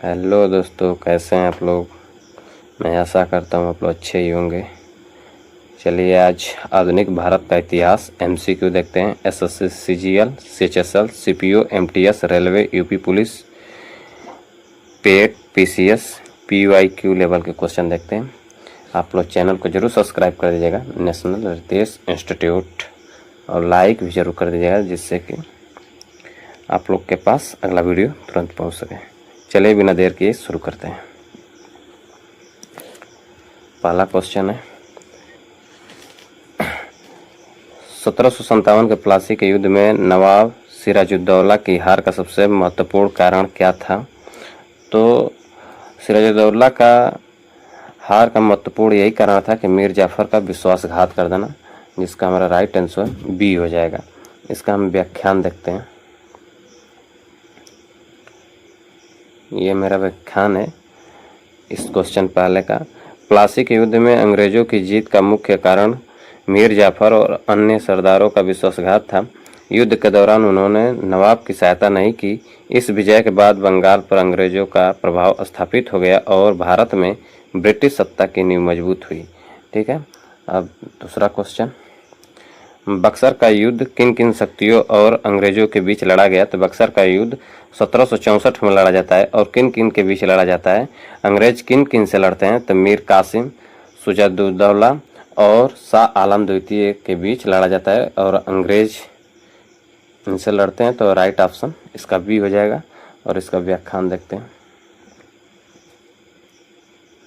Hello दोस्तों, कैसे हैं आप लोग। मैं आशा करता हूँ आप लोग अच्छे ही होंगे। चलिए आज आधुनिक भारत का इतिहास एमसीक्यू देखते हैं। SSC, CGL, CHSL, CPO, MTS, railway, UP police, PET, PCS, PYQ level के क्वेश्चन देखते हैं। आप लोग चैनल को जरूर सब्सक्राइब कर दीजिएगा, नेशनल रितेश इंस्टीट्यूट, और लाइक भी जरूर कर दीजिएगा, जिससे कि आप लोग के पास अगला वीडियो तुरंत पहुँच सके। चलिए बिना देर किए शुरू करते हैं। पहला क्वेश्चन है, 1757 के प्लासी के युद्ध में नवाब सिराजुद्दौला की हार का सबसे महत्वपूर्ण कारण क्या था। तो सिराजुद्दौला का हार का महत्वपूर्ण यही कारण था कि मीर जाफर का विश्वासघात कर देना, जिसका हमारा राइट आंसर बी हो जाएगा। इसका हम व्याख्यान देखते हैं। ये मेरा व्याख्यान है इस क्वेश्चन पहले का। प्लासी के युद्ध में अंग्रेजों की जीत का मुख्य कारण मीर जाफर और अन्य सरदारों का विश्वासघात था। युद्ध के दौरान उन्होंने नवाब की सहायता नहीं की। इस विजय के बाद बंगाल पर अंग्रेजों का प्रभाव स्थापित हो गया और भारत में ब्रिटिश सत्ता की नींव मजबूत हुई। ठीक है, अब दूसरा क्वेश्चन, बक्सर का युद्ध किन किन शक्तियों और अंग्रेजों के बीच लड़ा गया। तो बक्सर का युद्ध 1764 में लड़ा जाता है। और किन किन के बीच लड़ा जाता है, अंग्रेज किन किन से लड़ते हैं। तो मीर कासिम, शुजाउद्दौला और शाह आलम द्वितीय के बीच लड़ा जाता है और अंग्रेज इनसे लड़ते हैं। तो राइट ऑप्शन इसका बी हो जाएगा। और इसका व्याख्यान देखते हैं।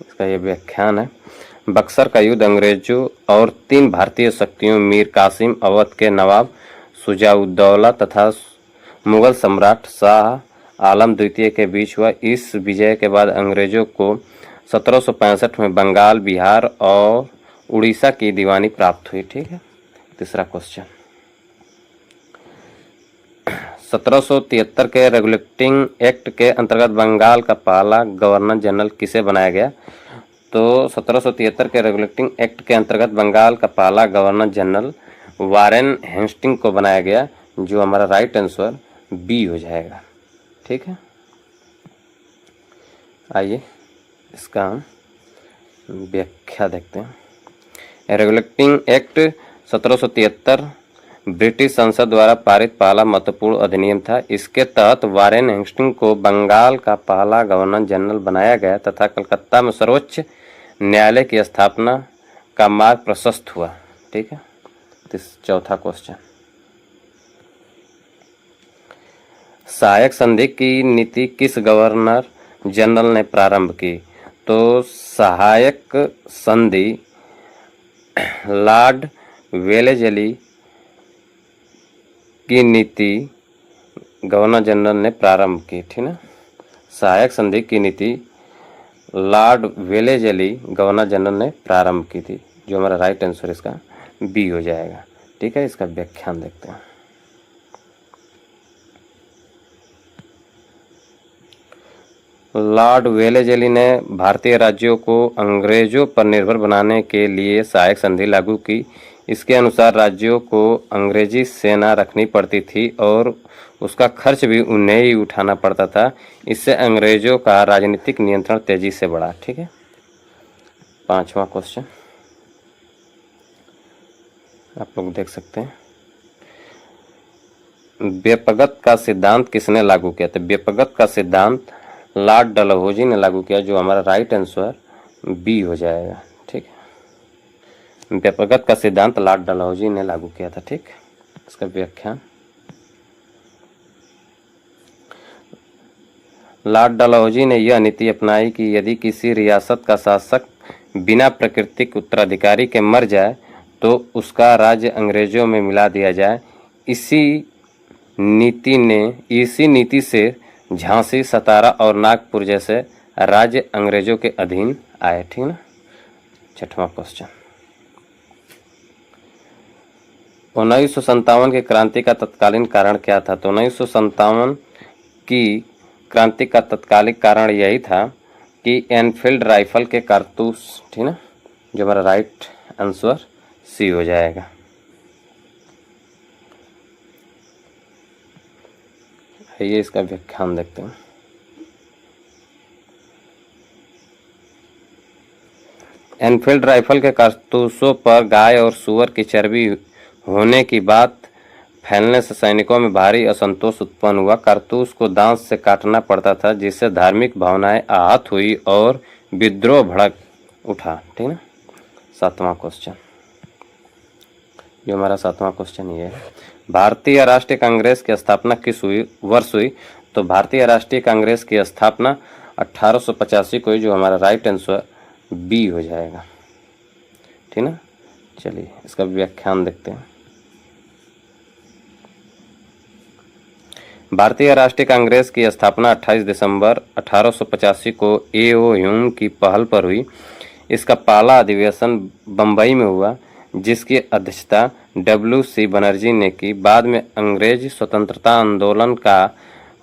इसका ये व्याख्यान है, बक्सर का युद्ध अंग्रेजों और 3 भारतीय शक्तियों मीर कासिम, अवध के नवाब शुजाउद्दौला तथा मुगल सम्राट शाह आलम द्वितीय के बीच हुआ। इस विजय के बाद अंग्रेजों को 1765 में बंगाल, बिहार और उड़ीसा की दीवानी प्राप्त हुई। ठीक है, तीसरा क्वेश्चन, 1773 के रेगुलेटिंग एक्ट के अंतर्गत बंगाल का पहला गवर्नर जनरल किसे बनाया गया। तो 1773 के रेगुलेटिंग एक्ट के अंतर्गत बंगाल का पहला गवर्नर जनरल वारेन हेस्टिंग को बनाया गया, जो हमारा राइट आंसर बी हो जाएगा। ठीक है, आइए इसका हम व्याख्या देखते हैं। रेगुलेटिंग एक्ट 1773 ब्रिटिश संसद द्वारा पारित पहला महत्वपूर्ण अधिनियम था। इसके तहत वारेन हेस्टिंग को बंगाल का पहला गवर्नर जनरल बनाया गया तथा कलकत्ता में सर्वोच्च न्यायालय की स्थापना का मार्ग प्रशस्त हुआ। ठीक है, चौथा क्वेश्चन, सहायक संधि की नीति किस गवर्नर जनरल ने प्रारंभ की। तो सहायक संधि लॉर्ड वेलेजली की नीति गवर्नर जनरल ने प्रारंभ की। ठीक ना, सहायक संधि की नीति लॉर्ड वेलेजली गवर्नर जनरल ने प्रारंभ की थी, जो हमारा राइट आंसर इसका बी हो जाएगा। ठीक है, इसका व्याख्यान देखते हैं। लॉर्ड वेलेजली ने भारतीय राज्यों को अंग्रेजों पर निर्भर बनाने के लिए सहायक संधि लागू की। इसके अनुसार राज्यों को अंग्रेजी सेना रखनी पड़ती थी और उसका खर्च भी उन्हें ही उठाना पड़ता था। इससे अंग्रेजों का राजनीतिक नियंत्रण तेजी से बढ़ा। ठीक है, पांचवा क्वेश्चन आप लोग देख सकते हैं, व्यपगत का सिद्धांत किसने लागू किया। तो व्यपगत का सिद्धांत लॉर्ड डलहौजी ने लागू किया, जो हमारा राइट आंसर बी हो जाएगा। ठीक है, व्यपगत का सिद्धांत लॉर्ड डलहौजी ने लागू किया था। ठीक, इसका व्याख्यान, लॉर्ड डलहौजी ने यह नीति अपनाई कि यदि किसी रियासत का शासक बिना प्राकृतिक उत्तराधिकारी के मर जाए तो उसका राज्य अंग्रेजों में मिला दिया जाए। इसी नीति से झांसी, सतारा और नागपुर जैसे राज्य अंग्रेजों के अधीन आए। ठीक ना, छठवां क्वेश्चन, 1957 की क्रांति का तत्कालीन कारण क्या था। तो 1957 की क्रांति का तत्कालिक कारण यही था कि एनफील्ड राइफल के कारतूस। ठीक ना, जो हमारा राइट आंसर सी हो जाएगा। आइए इसका व्याख्यान देखते हैं। एनफील्ड राइफल के कारतूसों पर गाय और सूअर की चर्बी होने की बात फैलने से सैनिकों में भारी असंतोष उत्पन्न हुआ। कारतूस को दांत से काटना पड़ता था, जिससे धार्मिक भावनाएं आहत हुई और विद्रोह भड़क उठा। ठीक ना। 7वां क्वेश्चन, जो हमारा 7वां क्वेश्चन ये है, भारतीय राष्ट्रीय कांग्रेस की स्थापना किस वर्ष हुई? तो भारतीय राष्ट्रीय कांग्रेस की स्थापना 1885 को हुई, जो हमारा राइट आंसर बी हो जाएगा। ठीक ना। चलिए इसका व्याख्यान देखते हैं। भारतीय राष्ट्रीय कांग्रेस की स्थापना 28 दिसंबर 1885 को ए.ओ. ह्यूम की पहल पर हुई। इसका पहला अधिवेशन बंबई में हुआ, जिसकी अध्यक्षता डब्ल्यू.सी. बनर्जी ने की। बाद में अंग्रेज स्वतंत्रता आंदोलन का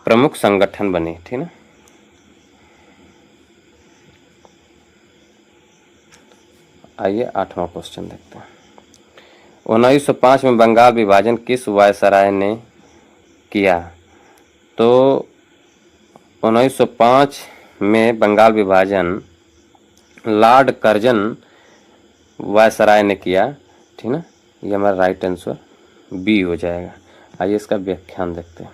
प्रमुख संगठन बने। ठीक ना। आइए 8वां क्वेश्चन देखते हैं। 1905 में बंगाल विभाजन किस वायसराय ने किया? तो 1905 में बंगाल विभाजन लॉर्ड कर्जन वायसराय ने किया। ठीक ना। ये हमारा राइट आंसर बी हो जाएगा। आइए इसका व्याख्यान देखते हैं।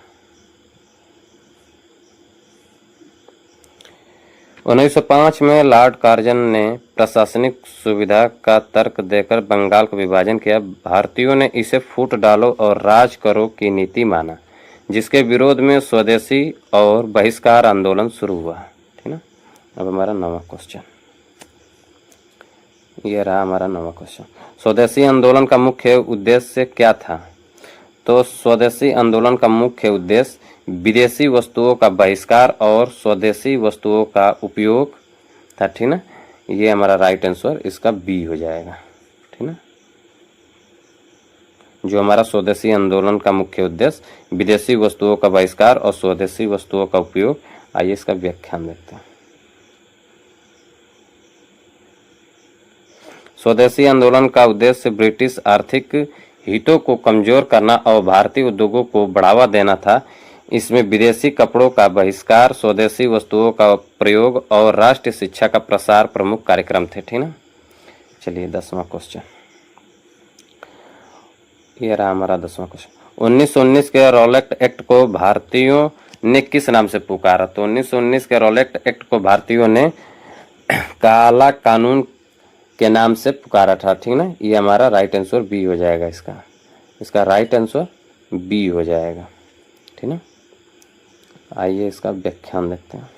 1905 में लॉर्ड कर्जन ने प्रशासनिक सुविधा का तर्क देकर बंगाल का विभाजन किया। भारतीयों ने इसे फूट डालो और राज करो की नीति माना, जिसके विरोध में स्वदेशी और बहिष्कार आंदोलन शुरू हुआ। ठीक ना। अब हमारा 9वां क्वेश्चन, ये रहा हमारा 9वां क्वेश्चन। स्वदेशी आंदोलन का मुख्य उद्देश्य क्या था? तो स्वदेशी आंदोलन का मुख्य उद्देश्य विदेशी वस्तुओं का बहिष्कार और स्वदेशी वस्तुओं का उपयोग था। ठीक ना। ये हमारा राइट आंसर इसका बी हो जाएगा। ठीक ना। जो हमारा स्वदेशी आंदोलन का मुख्य उद्देश्य विदेशी वस्तुओं का बहिष्कार और स्वदेशी वस्तुओं का उपयोग। आइए इसका व्याख्यान देखते हैं। स्वदेशी आंदोलन का उद्देश्य ब्रिटिश आर्थिक हितों को कमजोर करना और भारतीय उद्योगों को बढ़ावा देना था। इसमें विदेशी कपड़ों का बहिष्कार, स्वदेशी वस्तुओं का प्रयोग और राष्ट्रीय शिक्षा का प्रसार प्रमुख कार्यक्रम थे। ठीक ना। चलिए 10वां क्वेश्चन, ये रहा हमारा 10वां क्वेश्चन। 1919 के रॉलेट एक्ट को भारतीयों ने किस नाम से पुकारा? तो 1919 के रॉलेट एक्ट को भारतीयों ने काला कानून के नाम से पुकारा था। ठीक ना। ये हमारा राइट आंसर बी हो जाएगा। इसका राइट आंसर बी हो जाएगा। ठीक ना। आइए इसका व्याख्यान देखते हैं।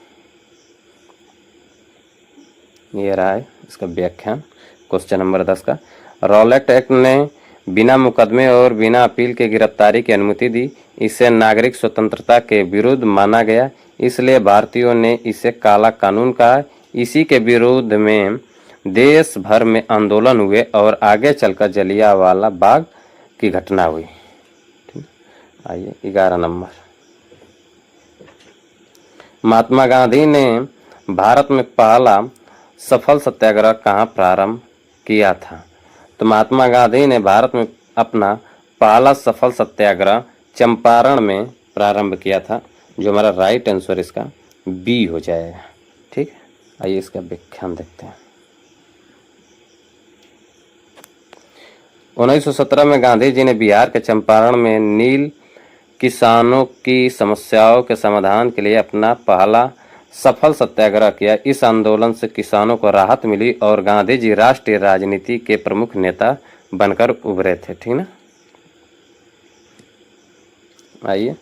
ये रहा है इसका व्याख्यान क्वेश्चन नंबर 10 का। रॉलेट एक्ट ने बिना मुकदमे और बिना अपील के गिरफ्तारी की अनुमति दी। इसे नागरिक स्वतंत्रता के विरुद्ध माना गया, इसलिए भारतीयों ने इसे काला कानून कहा। इसी के विरुद्ध में देश भर में आंदोलन हुए और आगे चलकर जलियांवाला बाग की घटना हुई। आइए 11 नंबर, महात्मा गांधी ने भारत में पहला सफल सत्याग्रह कहाँ प्रारंभ किया था? तो महात्मा गांधी ने भारत में अपना पहला सफल सत्याग्रह चंपारण में प्रारंभ किया था, जो हमारा राइट आंसर इसका बी हो जाएगा। ठीक है। आइए इसका व्याख्यान देखते हैं। 1917 में गांधी जी ने बिहार के चंपारण में नील किसानों की समस्याओं के समाधान के लिए अपना पहला सफल सत्याग्रह किया। इस आंदोलन से किसानों को राहत मिली और गांधी जी राष्ट्रीय राजनीति के प्रमुख नेता बनकर उभरे थे। ठीक ना। आइए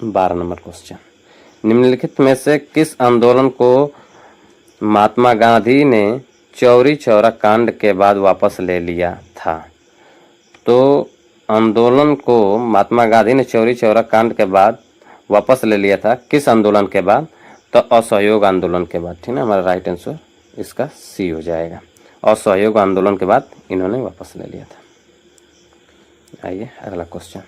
12 नंबर क्वेश्चन, निम्नलिखित में से किस आंदोलन को महात्मा गांधी ने चौरी चौरा कांड के बाद वापस ले लिया था? तो आंदोलन को महात्मा गांधी ने चौरी चौरा कांड के बाद वापस ले लिया था। किस आंदोलन के बाद? तो असहयोग आंदोलन के बाद। ठीक ना। हमारा राइट आंसर इसका सी हो जाएगा। असहयोग आंदोलन के बाद इन्होंने वापस ले लिया था। आइए अगला क्वेश्चन,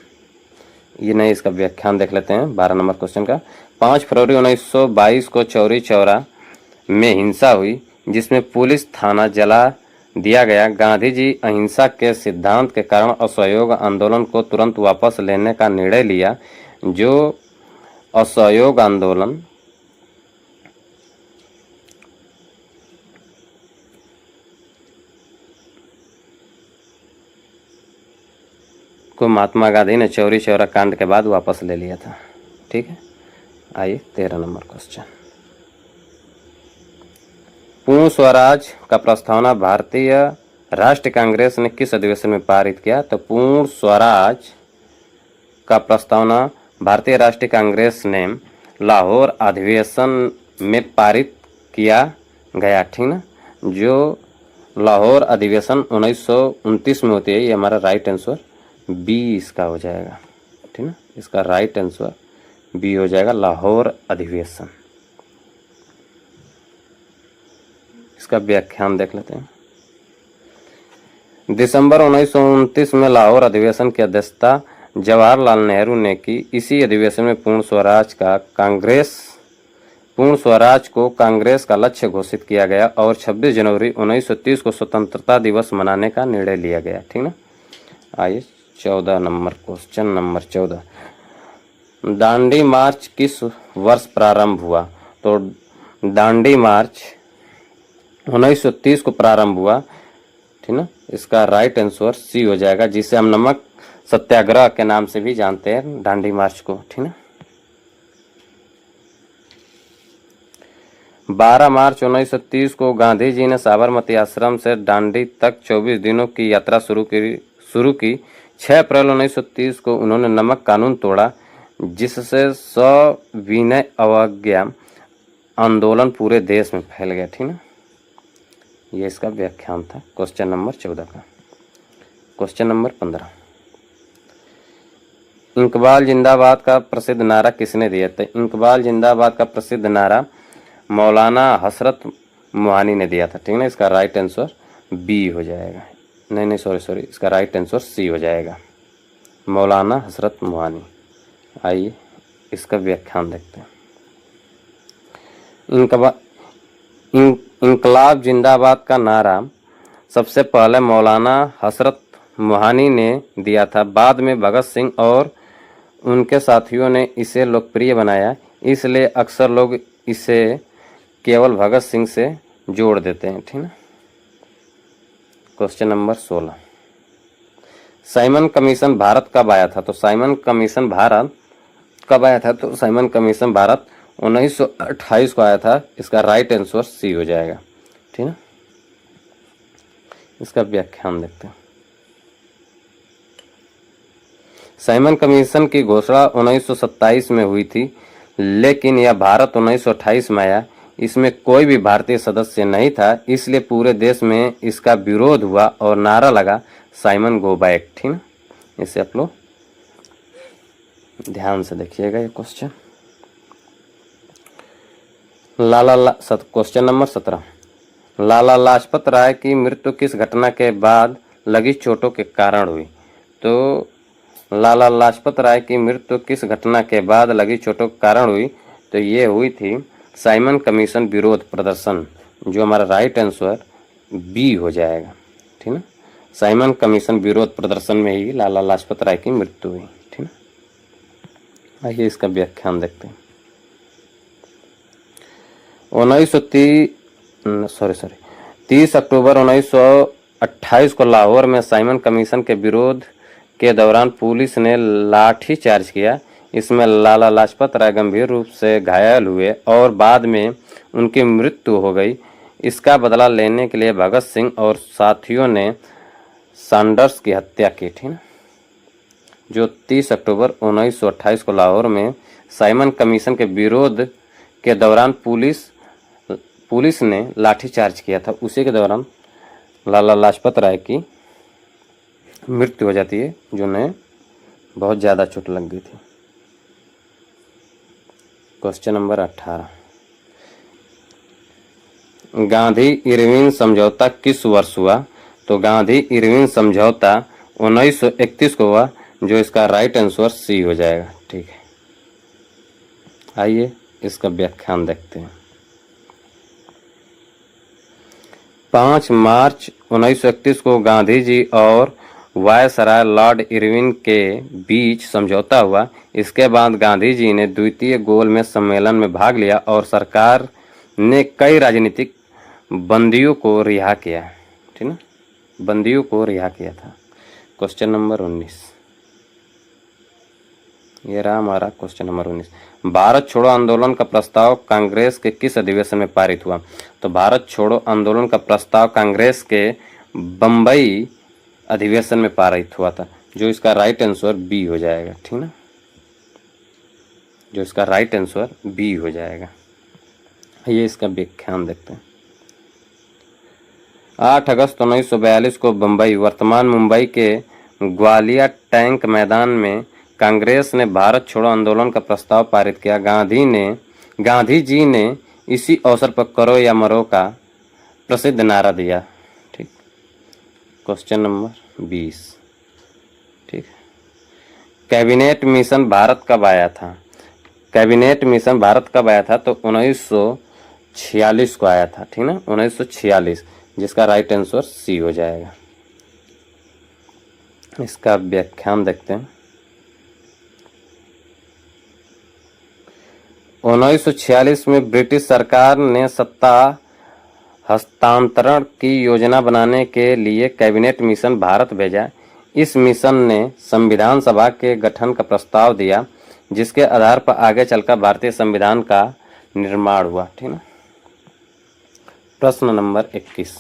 ये नहीं इसका व्याख्यान देख लेते हैं 12 नंबर क्वेश्चन का। 5 फरवरी 1922 को चौरी चौरा में हिंसा हुई, जिसमें पुलिस थाना जला दिया गया। गांधी जी अहिंसा के सिद्धांत के कारण असहयोग आंदोलन को तुरंत वापस लेने का निर्णय लिया। जो असहयोग आंदोलन जिसको महात्मा गांधी ने चौरी चौरा कांड के बाद वापस ले लिया था। ठीक है, आइए 13 नंबर क्वेश्चन। पूर्ण स्वराज का प्रस्तावना भारतीय राष्ट्रीय कांग्रेस ने किस अधिवेशन में पारित किया? तो पूर्ण स्वराज का प्रस्तावना भारतीय राष्ट्रीय कांग्रेस ने लाहौर अधिवेशन में पारित किया गया। ठीक ना, जो लाहौर अधिवेशन 1929 में होती है। ये हमारा राइट आंसर बी इसका हो जाएगा। ठीक ना, इसका राइट आंसर बी हो जाएगा, लाहौर अधिवेशन। इसका व्याख्यान देख लेते हैं। दिसंबर 1929 में लाहौर अधिवेशन की अध्यक्षता जवाहरलाल नेहरू ने की। इसी अधिवेशन में पूर्ण स्वराज को कांग्रेस का लक्ष्य घोषित किया गया और 26 जनवरी 1930 को स्वतंत्रता दिवस मनाने का निर्णय लिया गया। ठीक ना, आइए 14 नंबर क्वेश्चन नंबर 14। दांडी मार्च किस वर्ष प्रारंभ हुआ? तो दांडी मार्च 1930 को प्रारंभ हुआ। ठीक ना, इसका राइट आंसर सी हो जाएगा, जिसे हम नमक सत्याग्रह के नाम से भी जानते हैं, दांडी मार्च को। ठीक ना, 12 मार्च 1930 को गांधी जी ने साबरमती आश्रम से दांडी तक 24 दिनों की यात्रा शुरू की। 6 अप्रैल 1930 को उन्होंने नमक कानून तोड़ा, जिससे सविनय अवज्ञा आंदोलन पूरे देश में फैल गया। ठीक ना, ये इसका व्याख्यान था क्वेश्चन नंबर 14 का। क्वेश्चन नंबर 15, इकबाल जिंदाबाद का प्रसिद्ध नारा किसने दिया था? इकबाल जिंदाबाद का प्रसिद्ध नारा मौलाना हसरत मोहानी ने दिया था। ठीक ना, इसका राइट आंसर बी हो जाएगा। नहीं सॉरी, इसका राइट आंसर सी हो जाएगा, मौलाना हसरत मोहानी। आइए इसका व्याख्यान देखते हैं। इनकलाब जिंदाबाद का नारा सबसे पहले मौलाना हसरत मोहानी ने दिया था। बाद में भगत सिंह और उनके साथियों ने इसे लोकप्रिय बनाया, इसलिए अक्सर लोग इसे केवल भगत सिंह से जोड़ देते हैं। ठीक है। Question number 16, Simon commission Bharat कब आया था? तो साइमन कमीशन भारत कब आया था? तो साइमन कमीशन भारत 1928 को आया था। इसका राइट आंसर सी हो जाएगा। ठीक है, इसका व्याख्यान देखते हैं। साइमन कमीशन की घोषणा 1927 में हुई थी, लेकिन यह भारत 1928 में आया। इसमें कोई भी भारतीय सदस्य नहीं था, इसलिए पूरे देश में इसका विरोध हुआ और नारा लगा साइमन गो बैक। ठीक है, इसे आप लोग ध्यान से देखिएगा ये question. Question number 17, Lala Lajpat Rai की मृत्यु किस घटना के बाद लगी चोटों के कारण हुई? तो लाला लाजपत राय की मृत्यु किस घटना के बाद लगी चोटों के कारण हुई? तो ये हुई थी साइमन कमीशन विरोध प्रदर्शन, जो हमारा राइट आंसर बी हो जाएगा। ठीक है, साइमन कमीशन विरोध प्रदर्शन में ही लाला लाजपत राय की मृत्यु हुई। ठीक है, आइए इसका व्याख्यान देखते हैं। 30 अक्टूबर 1928 को लाहौर में साइमन कमीशन के विरोध के दौरान पुलिस ने लाठी चार्ज किया। इसमें लाला लाजपत राय गंभीर रूप से घायल हुए और बाद में उनकी मृत्यु हो गई। इसका बदला लेने के लिए भगत सिंह और साथियों ने सैंडर्स की हत्या की थी, जो 30 अक्टूबर 1928 को लाहौर में साइमन कमीशन के विरोध के दौरान पुलिस ने लाठीचार्ज किया था। उसी के दौरान लाला लाजपत राय की मृत्यु हो जाती है, जो उन्हें बहुत ज़्यादा चोट लग गई थी। क्वेश्चन नंबर 18, गांधी इरविन समझौता किस वर्ष हुआ? तो गांधी इरविन समझौता 1931 को हुआ, जो इसका राइट आंसर सी हो जाएगा। ठीक है, आइए इसका व्याख्यान देखते हैं। 5 मार्च 1931 को गांधी जी और वायसराय लॉर्ड इरविन के बीच समझौता हुआ। इसके बाद गांधी जी ने द्वितीय गोलमेज सम्मेलन में भाग लिया और सरकार ने कई राजनीतिक बंदियों को रिहा किया। ठीक है, बंदियों को रिहा किया था। क्वेश्चन नंबर 19, ये रहा हमारा क्वेश्चन नंबर 19। भारत छोड़ो आंदोलन का प्रस्ताव कांग्रेस के किस अधिवेशन में पारित हुआ? तो भारत छोड़ो आंदोलन का प्रस्ताव कांग्रेस के बम्बई अधिवेशन में पारित हुआ था, जो इसका राइट आंसर बी हो जाएगा, ठीक ना, जो इसका राइट आंसर बी हो जाएगा। ये इसका व्याख्यान देखते हैं। 8 अगस्त 1942 को बम्बई, वर्तमान मुंबई के ग्वालिया टैंक मैदान में कांग्रेस ने भारत छोड़ो आंदोलन का प्रस्ताव पारित किया। गांधी जी ने इसी अवसर पर करो या मरो का प्रसिद्ध नारा दिया। ठीक, क्वेश्चन नंबर 20। ठीक, कैबिनेट मिशन भारत कब आया था? कैबिनेट मिशन भारत कब आया था? तो 1946 को आया था, ठीक ना, 1946, जिसका राइट आंसर सी हो जाएगा। इसका व्याख्यान देखते हैं। 1946 में ब्रिटिश सरकार ने सत्ता हस्तांतरण की योजना बनाने के लिए कैबिनेट मिशन भारत भेजा। इस मिशन ने संविधान सभा के गठन का प्रस्ताव दिया, जिसके आधार पर आगे चलकर भारतीय संविधान का निर्माण हुआ, ठीक ना। प्रश्न नंबर 21।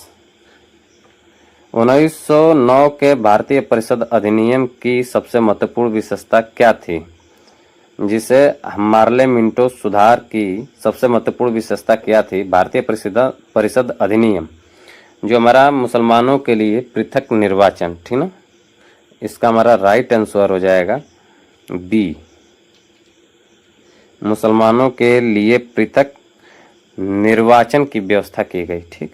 1909 के भारतीय परिषद अधिनियम की सबसे महत्वपूर्ण विशेषता क्या थी? जिसे मार्ले मिंटो सुधार की सबसे महत्वपूर्ण विशेषता क्या थी? भारतीय परिषद अधिनियम, जो हमारा मुसलमानों के लिए पृथक निर्वाचन, ठीक ना, इसका हमारा राइट आंसर हो जाएगा बी, मुसलमानों के लिए पृथक निर्वाचन की व्यवस्था की गई। ठीक,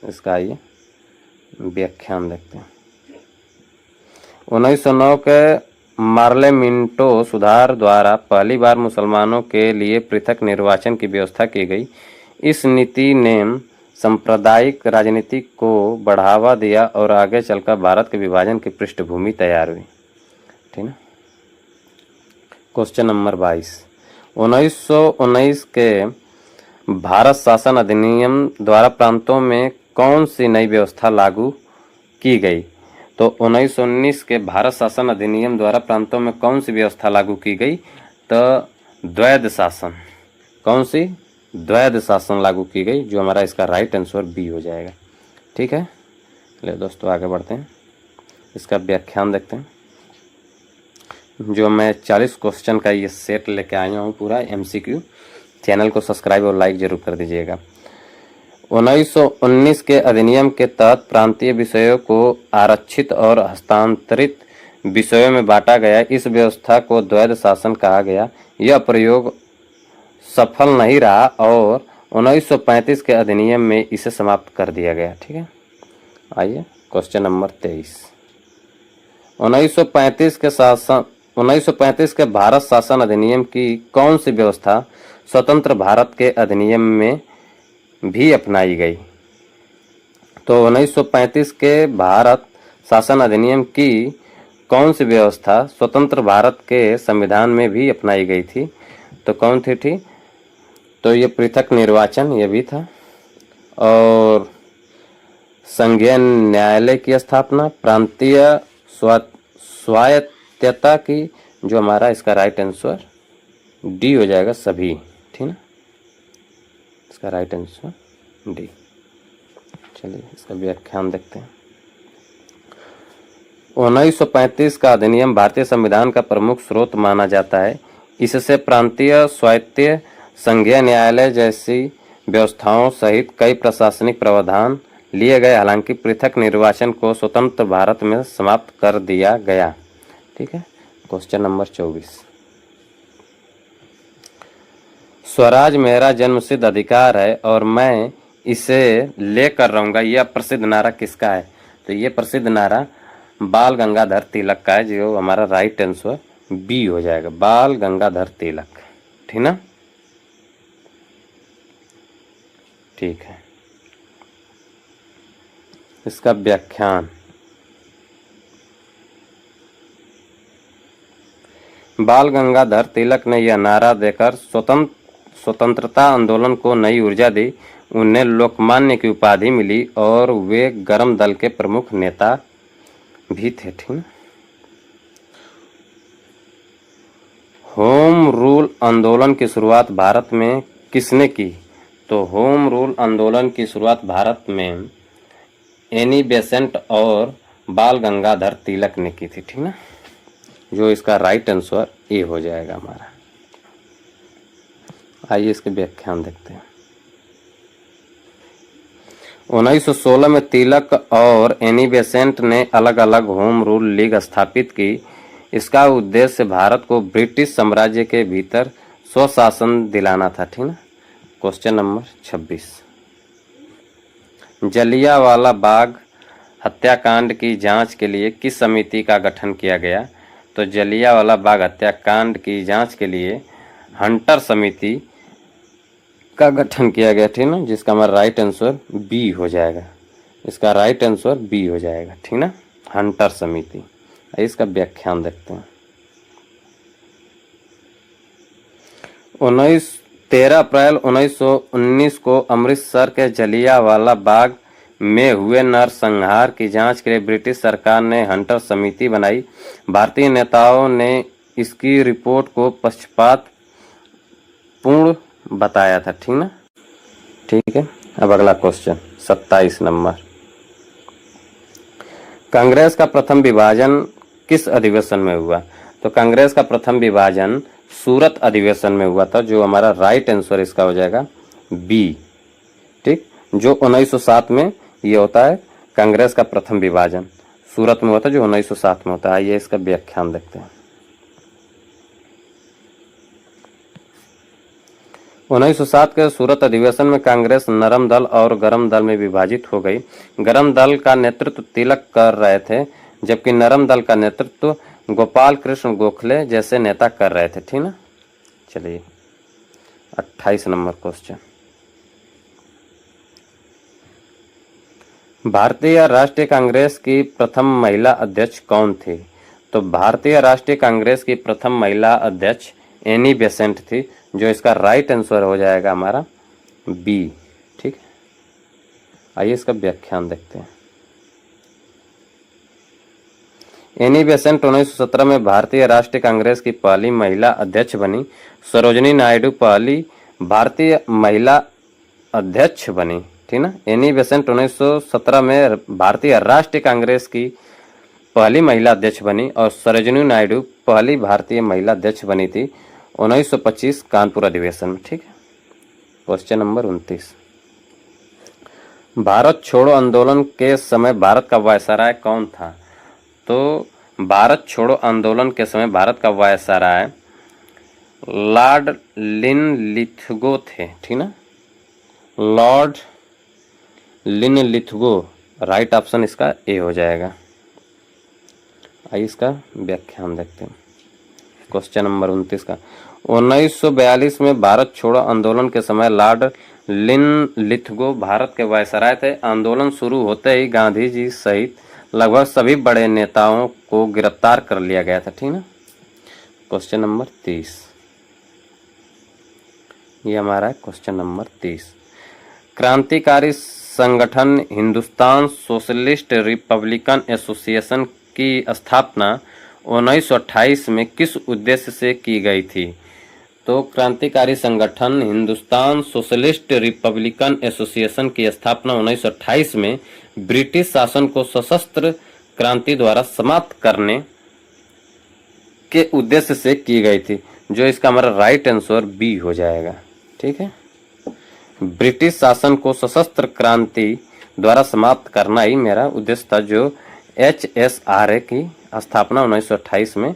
इसका आइए व्याख्यान देखते हैं। 1909 के मार्ले मिंटो सुधार द्वारा पहली बार मुसलमानों के लिए पृथक निर्वाचन की व्यवस्था की गई। इस नीति ने सांप्रदायिक राजनीति को बढ़ावा दिया और आगे चलकर भारत के विभाजन की पृष्ठभूमि तैयार हुई, ठीक है। Question number 22। 1919 के भारत शासन अधिनियम द्वारा प्रांतों में कौन सी नई व्यवस्था लागू की गई? तो 1919 के भारत शासन अधिनियम द्वारा प्रांतों में कौन सी व्यवस्था लागू की गई? तो द्वैध शासन। कौन सी? द्वैध शासन लागू की गई, जो हमारा इसका राइट आंसर बी हो जाएगा। ठीक है, चलिए दोस्तों आगे बढ़ते हैं, इसका व्याख्यान देखते हैं। जो मैं 40 क्वेश्चन का ये सेट लेके आया हूँ पूरा एमसीक्यू। चैनल को सब्सक्राइब और लाइक जरूर कर दीजिएगा। 1919 के अधिनियम के तहत प्रांतीय विषयों को आरक्षित और हस्तांतरित विषयों में बांटा गया। इस व्यवस्था को द्वैध शासन कहा गया। यह प्रयोग सफल नहीं रहा और 1935 के अधिनियम में इसे समाप्त कर दिया गया। ठीक है, आइए क्वेश्चन नंबर 23। 1935 के भारत शासन अधिनियम की कौन सी व्यवस्था स्वतंत्र भारत के अधिनियम में भी अपनाई गई? तो 1935 के भारत शासन अधिनियम की कौन सी व्यवस्था स्वतंत्र भारत के संविधान में भी अपनाई गई थी? तो कौन थी? ठीक, तो ये पृथक निर्वाचन ये भी था, और संघीय न्यायालय की स्थापना, प्रांतीय स्वायत्तता की, जो हमारा इसका राइट आंसर डी हो जाएगा सभी। ठीक ना, इसका राइट आंसर डी। चलिए इसका व्याख्यान देखते हैं। 1935 का अधिनियम भारतीय संविधान का प्रमुख स्रोत माना जाता है। इससे प्रांतीय स्वायत्त संघीय न्यायालय जैसी व्यवस्थाओं सहित कई प्रशासनिक प्रावधान लिए गए। हालांकि पृथक निर्वाचन को स्वतंत्र भारत में समाप्त कर दिया गया। ठीक है, क्वेश्चन नंबर 24। स्वराज मेरा जन्मसिद्ध अधिकार है और मैं इसे लेकर रहूंगा, यह प्रसिद्ध नारा किसका है? तो ये प्रसिद्ध नारा बाल गंगाधर तिलक का है, जो हमारा राइट आंसर बी हो जाएगा, बाल गंगाधर तिलक। ठीक ना, ठीक है, इसका व्याख्यान। बाल गंगाधर तिलक ने यह नारा देकर स्वतंत्रता आंदोलन को नई ऊर्जा दी। उन्हें लोकमान्य की उपाधि मिली और वे गरम दल के प्रमुख नेता भी थे। ठीक, होम रूल आंदोलन की शुरुआत भारत में किसने की? तो होम रूल आंदोलन की शुरुआत भारत में एनी बेसेंट और बाल गंगाधर तिलक ने की थी, ठीक ना। जो इसका राइट आंसर ए हो जाएगा हमारा। आइए इसके व्याख्यान देखते हैं। 1916 में तिलक और एनी बेसेंट ने अलग अलग होम रूल लीग स्थापित की। इसका उद्देश्य भारत को ब्रिटिश साम्राज्य के भीतर स्वशासन दिलाना था, ठीक ना। क्वेश्चन नंबर 26, जलियांवाला बाग हत्याकांड की जांच के लिए किस समिति का गठन किया गया? तो जलियांवाला बाग हत्याकांड की जांच के लिए हंटर समिति का गठन किया गया, ठीक ना, जिसका हमारा राइट आंसर बी हो जाएगा। इसका राइट आंसर बी हो जाएगा, ठीक ना, हंटर समिति। इसका व्याख्यान देखते हैं। 13 अप्रैल 1919 को अमृतसर के जलियांवाला बाग में हुए नरसंहार की जांच के लिए ब्रिटिश सरकार ने हंटर समिति बनाई। भारतीय नेताओं ने इसकी रिपोर्ट को पक्षपात पूर्ण बताया था, ठीक ना। ठीक है, अब अगला क्वेश्चन 27 नंबर, कांग्रेस का प्रथम विभाजन किस अधिवेशन में हुआ? तो कांग्रेस का प्रथम विभाजन सूरत अधिवेशन में हुआ था, जो हमारा राइट आंसर इसका हो जाएगा बी, ठीक। जो 1907 में ये होता है, कांग्रेस का प्रथम विभाजन सूरत में होता है, जो 1907 में होता है। आइए इसका व्याख्यान देखते हैं। 1907 के सूरत अधिवेशन में कांग्रेस नरम दल और गरम दल में विभाजित हो गई। गरम दल का नेतृत्व तिलक कर रहे थे, जबकि नरम दल का नेतृत्व गोपाल कृष्ण गोखले जैसे नेता कर रहे थे, ठीक ना। चलिए 28 नंबर क्वेश्चन, भारतीय राष्ट्रीय कांग्रेस की प्रथम महिला अध्यक्ष कौन थी? तो भारतीय राष्ट्रीय कांग्रेस की प्रथम महिला अध्यक्ष एनी बेसेंट थी, जो इसका राइट आंसर हो जाएगा हमारा बी, ठीक है। आइए इसका व्याख्यान देखते हैं। एनी बेसेंट 1917 में भारतीय राष्ट्रीय कांग्रेस की पहली महिला अध्यक्ष बनी। सरोजिनी नायडू पहली भारतीय महिला अध्यक्ष बनी, ठीक ना। एनी बेसेंट 1917 में भारतीय राष्ट्रीय कांग्रेस की पहली महिला अध्यक्ष बनी और सरोजिनी नायडू पहली भारतीय महिला अध्यक्ष बनी थी 1925 कानपुर अधिवेशन में, ठीक है। क्वेश्चन नंबर 29, भारत छोड़ो आंदोलन के समय भारत का वायसराय कौन था? तो भारत छोड़ो आंदोलन के समय भारत का वायसराय लॉर्ड लिनलिथगो थे, ठीक ना। लॉर्ड लिनलिथगो, राइट ऑप्शन इसका ए हो जाएगा। आइए इसका व्याख्यान देखते हैं। क्वेश्चन नंबर 29 का, 1942 में भारत छोड़ो आंदोलन के समय लॉर्ड लिनलिथगो भारत के वायसराय थे। आंदोलन शुरू होते ही गांधी जी सहित लगभग सभी बड़े नेताओं को गिरफ्तार कर लिया गया था, ठीक ना। क्वेश्चन नंबर 30, ये हमारा है क्वेश्चन नंबर 30, क्रांतिकारी संगठन हिंदुस्तान सोशलिस्ट रिपब्लिकन एसोसिएशन की स्थापना 1928 में किस उद्देश्य से की गई थी? तो क्रांतिकारी संगठन हिंदुस्तान सोशलिस्ट रिपब्लिकन एसोसिएशन की स्थापना 1928 में ब्रिटिश शासन को सशस्त्र क्रांति द्वारा समाप्त करने के उद्देश्य से की गई थी, जो इसका हमारा राइट आंसर बी हो जाएगा, ठीक है। ब्रिटिश शासन को सशस्त्र क्रांति द्वारा समाप्त करना ही मेरा उद्देश्य था, जो HSRA की स्थापना 1928 में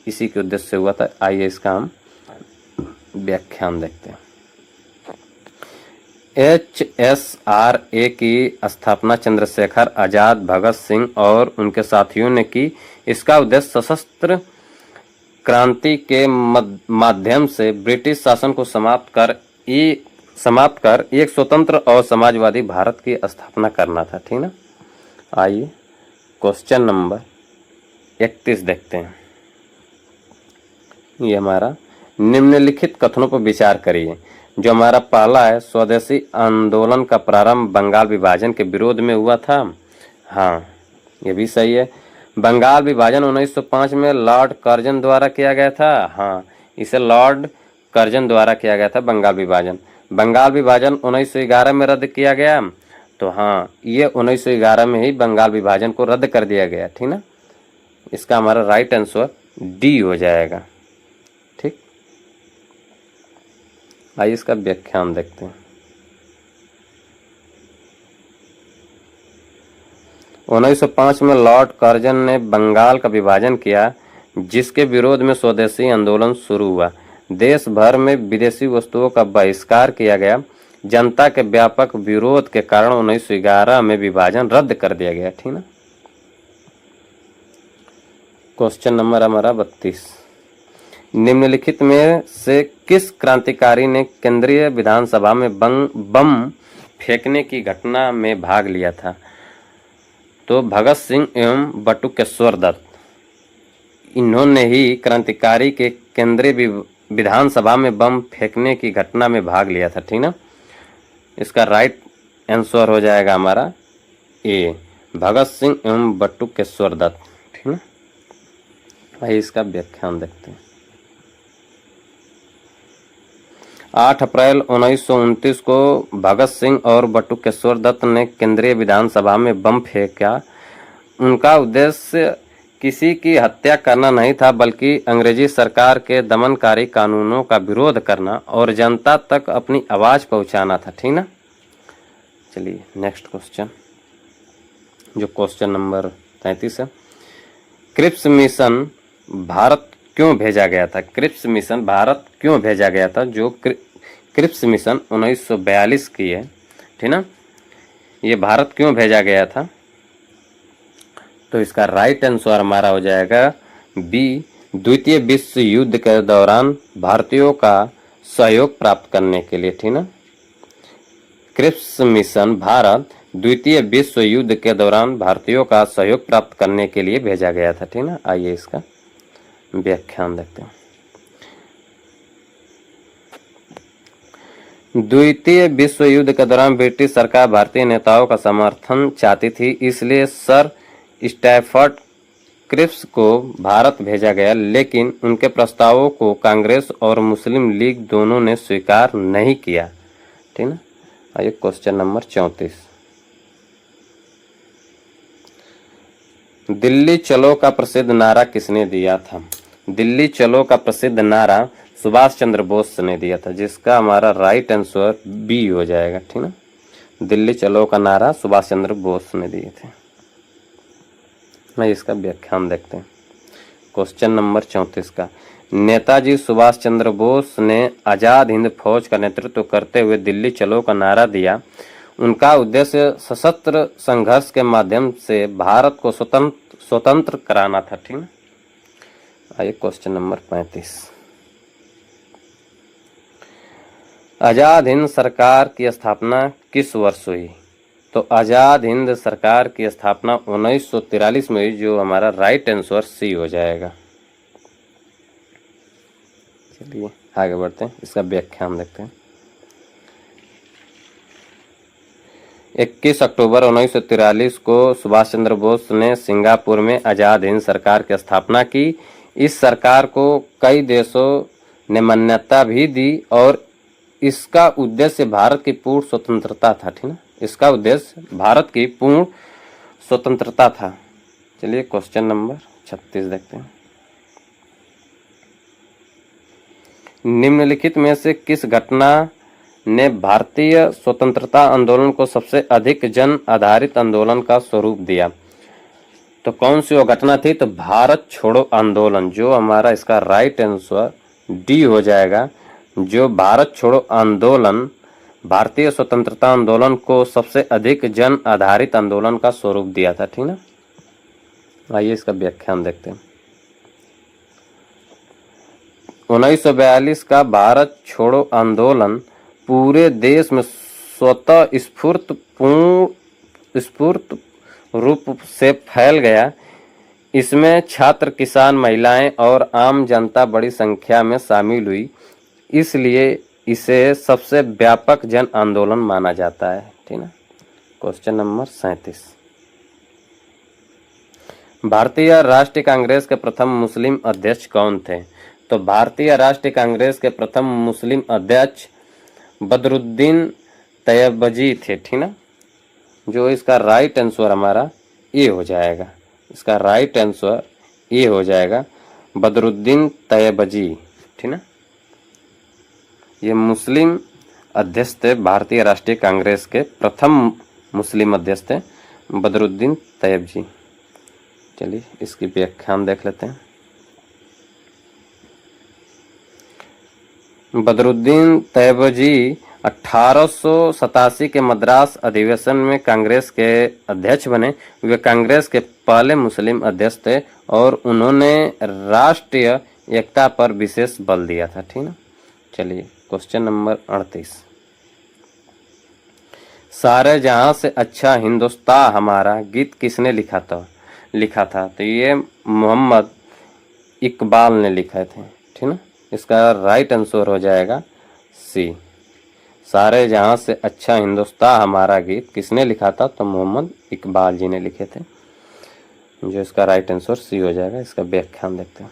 इसी के उद्देश्य से हुआ था। आइए इसका हम व्याख्यान देखते हैं। HSRA की स्थापना चंद्रशेखर आजाद, भगत सिंह और उनके साथियों ने की। इसका उद्देश्य सशस्त्र क्रांति के माध्यम से ब्रिटिश शासन को समाप्त कर एक स्वतंत्र और समाजवादी भारत की स्थापना करना था, ठीक ना। आइए क्वेश्चन नंबर 31 देखते हैं। ये हमारा निम्नलिखित कथनों पर विचार करिए। जो हमारा पहला है, स्वदेशी आंदोलन का प्रारंभ बंगाल विभाजन के विरोध में हुआ था। हाँ, ये भी सही है। बंगाल विभाजन 1905 में लॉर्ड कर्जन द्वारा किया गया था। हाँ, इसे लॉर्ड कर्जन द्वारा किया गया था बंगाल विभाजन। बंगाल विभाजन 1911 में रद्द किया गया। तो हाँ, ये 1911 में ही बंगाल विभाजन को रद्द कर दिया गया, ठीक ना। इसका हमारा राइट आंसर डी हो जाएगा। ठीक, आइए इसका व्याख्यान देखते हैं। 1905 में लॉर्ड कर्जन ने बंगाल का विभाजन किया, जिसके विरोध में स्वदेशी आंदोलन शुरू हुआ। देश भर में विदेशी वस्तुओं का बहिष्कार किया गया। जनता के व्यापक विरोध के कारण 1911 में विभाजन रद्द कर दिया गया, ठीक ना। क्वेश्चन नंबर हमारा 32, निम्नलिखित में से किस क्रांतिकारी ने केंद्रीय विधानसभा में बम फेंकने की घटना में भाग लिया था? तो भगत सिंह एवं बटुकेश्वर दत्त, इन्होंने ही क्रांतिकारी के केंद्रीय विधानसभा में बम फेंकने की घटना में भाग लिया था, ठीक ना। इसका राइट आंसर हो जाएगा हमारा ए, भगत सिंह एवं बटुकेश्वर दत्त, ठीक ना। आइए इसका व्याख्यान देखते हैं। 8 अप्रैल 1929 को भगत सिंह और बटुकेश्वर दत्त ने केंद्रीय विधानसभा में बम फेंका। उनका उद्देश्य किसी की हत्या करना नहीं था, बल्कि अंग्रेजी सरकार के दमनकारी कानूनों का विरोध करना और जनता तक अपनी आवाज पहुंचाना था, ठीक ना। चलिए नेक्स्ट क्वेश्चन, जो क्वेश्चन नंबर 33 है। क्रिप्स मिशन भारत क्यों भेजा गया था? क्रिप्स मिशन भारत क्यों भेजा गया था? जो क्रिप्स मिशन 1942 की है, ठीक ना। ये भारत क्यों भेजा गया था? तो इसका राइट आंसर हमारा हो जाएगा बी, द्वितीय विश्व युद्ध के दौरान भारतीयों का सहयोग प्राप्त करने के लिए, ठीक ना। क्रिप्स मिशन भारत द्वितीय विश्व युद्ध के दौरान भारतीयों का सहयोग प्राप्त करने के लिए भेजा गया था, ठीक ना। आइए इसका व्याख्यान देखते हैं। द्वितीय विश्व युद्ध के दौरान ब्रिटिश सरकार भारतीय नेताओं का समर्थन चाहती थी, इसलिए सर स्टैफर्ड क्रिप्स को भारत भेजा गया, लेकिन उनके प्रस्तावों को कांग्रेस और मुस्लिम लीग दोनों ने स्वीकार नहीं किया, ठीक ना। आइए क्वेश्चन नंबर 34, दिल्ली चलो का प्रसिद्ध नारा किसने दिया था? दिल्ली चलो का प्रसिद्ध नारा सुभाष चंद्र बोस ने दिया था, जिसका हमारा राइट आंसर बी हो जाएगा, ठीक ना। दिल्ली चलो का नारा सुभाष चंद्र बोस ने दिए थे। मैं इसका व्याख्यान देखते हैं। क्वेश्चन नंबर 34 का, नेताजी सुभाष चंद्र बोस ने आजाद हिंद फौज का नेतृत्व करते हुए दिल्ली चलो का नारा दिया। उनका उद्देश्य सशस्त्र संघर्ष के माध्यम से भारत को स्वतंत्र कराना था, ठीक ना। आइए क्वेश्चन नंबर 35, आजाद हिंद सरकार की स्थापना किस वर्ष हुई? तो आजाद हिंद सरकार की स्थापना 1943 में हुई, जो हमारा राइट आंसर सी हो जाएगा। चलिए आगे बढ़ते हैं, इसका व्याख्यान देखते हैं। 21 अक्टूबर 1943 को सुभाष चंद्र बोस ने सिंगापुर में आजाद हिंद सरकार की स्थापना की। इस सरकार को कई देशों ने मान्यता भी दी और इसका उद्देश्य भारत की पूर्ण स्वतंत्रता था, ठीक ना। इसका उद्देश्य भारत की पूर्ण स्वतंत्रता था। चलिए क्वेश्चन नंबर 36 देखते हैं। निम्नलिखित में से किस घटना ने भारतीय स्वतंत्रता आंदोलन को सबसे अधिक जन आधारित आंदोलन का स्वरूप दिया? तो कौन सी वो घटना थी? तो भारत छोड़ो आंदोलन, जो हमारा इसका राइट आंसर डी हो जाएगा। जो भारत छोड़ो आंदोलन भारतीय स्वतंत्रता आंदोलन को सबसे अधिक जन आधारित आंदोलन का स्वरूप दिया था, ठीक ना। आइए इसका व्याख्यान देखते हैं। 1942 का भारत छोड़ो आंदोलन पूरे देश में स्वतः स्फूर्त रूप से फैल गया। इसमें छात्र, किसान, महिलाएं और आम जनता बड़ी संख्या में शामिल हुई, इसलिए इसे सबसे व्यापक जन आंदोलन माना जाता है, ठीक ना। क्वेश्चन नंबर 37, भारतीय राष्ट्रीय कांग्रेस के प्रथम मुस्लिम अध्यक्ष कौन थे? तो भारतीय राष्ट्रीय कांग्रेस के प्रथम मुस्लिम अध्यक्ष बदरुद्दीन तैयबजी थे, ठीक ना। जो इसका राइट आंसर हमारा ये हो जाएगा, इसका राइट आंसर ये हो जाएगा बदरुद्दीन तैयबजी, ठीक ना। ये मुस्लिम अध्यक्ष थे, भारतीय राष्ट्रीय कांग्रेस के प्रथम मुस्लिम अध्यक्ष थे बदरुद्दीन तैयब जी। चलिए इसकी व्याख्यान देख लेते हैं। बदरुद्दीन तैयब जी 1887 के मद्रास अधिवेशन में कांग्रेस के अध्यक्ष बने। वे कांग्रेस के पहले मुस्लिम अध्यक्ष थे और उन्होंने राष्ट्रीय एकता पर विशेष बल दिया था, ठीक ना। चलिए क्वेश्चन नंबर 38, सारे जहां से अच्छा हिंदुस्तान हमारा गीत किसने लिखा था? तो ये मोहम्मद इकबाल ने लिखे थे, ठीक ना। इसका राइट आंसर हो जाएगा सी, सारे जहां से अच्छा हिंदुस्तान हमारा गीत किसने लिखा था? तो मोहम्मद इकबाल जी ने लिखे थे, जो इसका राइट आंसर सी हो जाएगा। इसका व्याख्यान देखते हैं।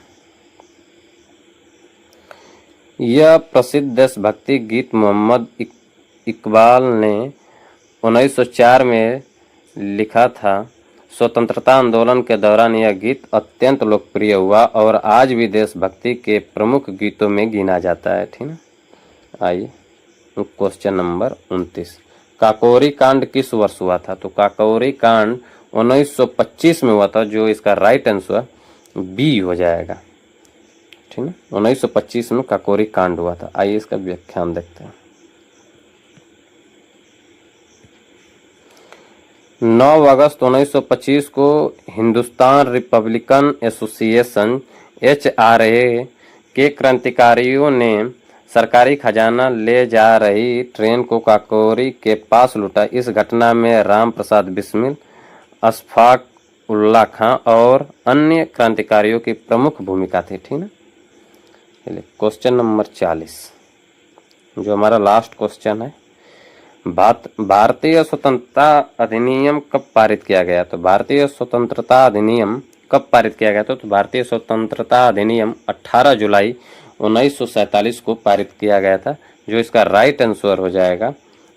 यह प्रसिद्ध देशभक्ति गीत मोहम्मद इकबाल ने 1904 में लिखा था। स्वतंत्रता आंदोलन के दौरान यह गीत अत्यंत लोकप्रिय हुआ और आज भी देशभक्ति के प्रमुख गीतों में गिना जाता है, ठीक ना। आइए क्वेश्चन नंबर 29, काकोरी कांड किस वर्ष हुआ था? तो काकोरी कांड 1925 में हुआ था, जो इसका राइट आंसर बी हो जाएगा, ठीक ना। 1925 में काकोरी कांड हुआ था। आइए इसका व्याख्यान देखते हैं। 9 अगस्त 1925 को हिंदुस्तान रिपब्लिकन एसोसिएशन HRA के क्रांतिकारियों ने सरकारी खजाना ले जा रही ट्रेन को काकोरी के पास लूटा। इस घटना में राम प्रसाद बिस्मिल, अशफाक उल्लाह खां और अन्य क्रांतिकारियों की प्रमुख भूमिका थी, ठीक ना। क्वेश्चन नंबर 40, जो हमारा लास्ट क्वेश्चन है, भारतीय स्वतंत्रता अधिनियम कब पारित किया गया? तो भारतीय स्वतंत्रता अधिनियम कब पारित किया गया? तो भारतीय स्वतंत्रता अधिनियम 18 जुलाई 1947 को पारित किया गया था, जो इसका राइट आंसर हो जाएगा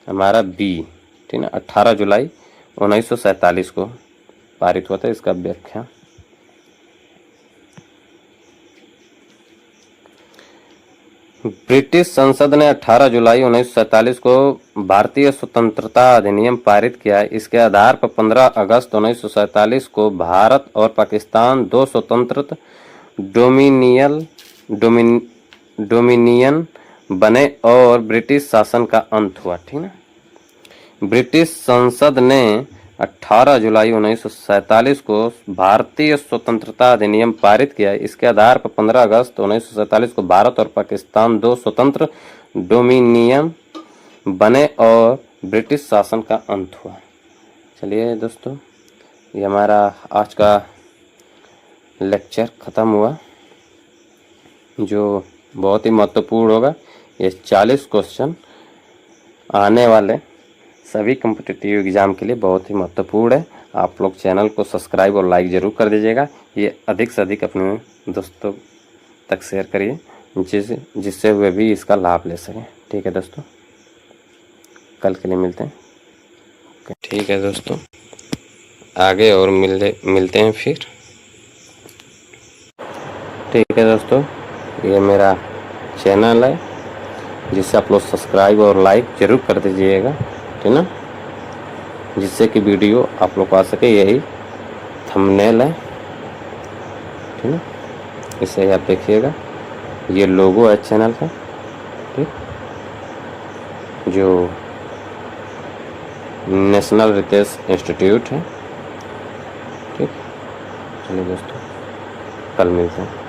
हमारा बी, ठीक ना। 18 जुलाई 1947 को पारित हुआ था। इसका व्याख्या, ब्रिटिश संसद ने 18 जुलाई 1947 को भारतीय स्वतंत्रता अधिनियम पारित किया। इसके आधार पर 15 अगस्त 1947 को भारत और पाकिस्तान दो स्वतंत्र डोमिनियन बने और ब्रिटिश शासन का अंत हुआ, ठीक ना। ब्रिटिश संसद ने 18 जुलाई 1947 को भारतीय स्वतंत्रता अधिनियम पारित किया। इसके आधार पर 15 अगस्त 1947 को भारत और पाकिस्तान दो स्वतंत्र डोमिनियन बने और ब्रिटिश शासन का अंत हुआ। चलिए दोस्तों, ये हमारा आज का लेक्चर ख़त्म हुआ, जो बहुत ही महत्वपूर्ण होगा। ये 40 क्वेश्चन आने वाले सभी कॉम्पिटिटिव एग्ज़ाम के लिए बहुत ही महत्वपूर्ण है। आप लोग चैनल को सब्सक्राइब और लाइक ज़रूर कर दीजिएगा। ये अधिक से अधिक अपने दोस्तों तक शेयर करिए, जिससे वे भी इसका लाभ ले सकें। ठीक है दोस्तों, कल के लिए मिलते हैं। ठीक है दोस्तों, आगे और मिलते हैं फिर। ठीक है दोस्तों, ये मेरा चैनल है, जिससे आप लोग सब्सक्राइब और लाइक ज़रूर कर दीजिएगा, ठीक ना, जिससे कि वीडियो आप लोग को आ सके। यही थंबनेल है, ठीक ना, इसे ही आप देखिएगा। ये लोगो है चैनल का, ठीक, जो नेशनल रितेश इंस्टीट्यूट है। ठीक, चलिए दोस्तों, कल मिलते हैं।